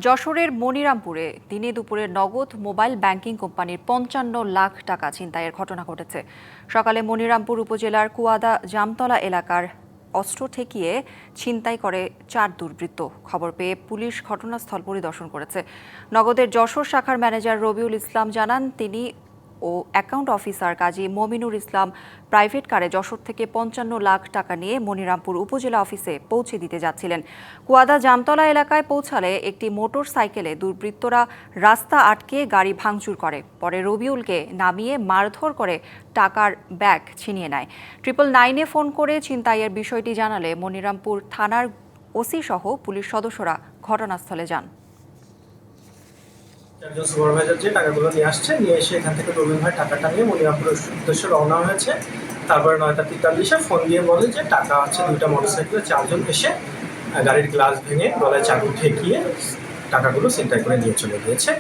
যশোরের মনিরামপুরে দিনে দুপুরে নগদ মোবাইল ব্যাংকিং কোম্পানির ৫৫ লাখ টাকা ছিনতাইয়ের ঘটনা ঘটেছে। সকালে মনিরামপুর উপজেলার কুয়াদা জামতলা এলাকার অস্ত্র ঠেকিয়ে ছিনতাই করে ৪ দুর্বৃত্ত। খবর পেয়ে পুলিশ ঘটনাস্থল পরিদর্শন করেছে। নগদের যশোর শাখার ম্যানেজার রবিউল ইসলাম জানান, তিনি ও অ্যাকাউন্ট অফিসার কাজী মমিনুর ইসলাম প্রাইভেট কারে যশোর থেকে ৫৫ লাখ টাকা নিয়ে মনিরামপুর উপজেলা অফিসে পৌঁছে দিতে যাচ্ছিলেন। কুয়াদা জামতলা এলাকায় পৌঁছালে একটি মোটর সাইকেলে দুর্বৃত্তরা রাস্তা আটকে গাড়ি ভাঙচুর করে। পরে রবিউলকে নামিয়ে মারধর করে টাকার ব্যাগ ছিনিয়ে নেয়। 999-এ ফোন করে ছিনতাইয়ের বিষয়টি জানালে মনিরামপুর থানার ওসি সহ পুলিশ সদস্যরা ঘটনাস্থলে যান। একজন সুপারভাইজার যে টাকাগুলো নিয়ে আসছে, নিয়ে এসে এখান থেকে রবিন ভাই টাকাটা নিয়ে মনিরামপুরের উদ্দেশ্যে রওনা হয়েছে। তারপরে 9টা 43-এ ফোন দিয়ে বলে যে টাকা আছে 2টা মোটরসাইকেলে 4 জন এসে গাড়ির গ্লাস ভেঙে গলায় চাকু ঠেকিয়ে টাকাগুলো ছিনতাই করে নিয়ে চলে গিয়েছে।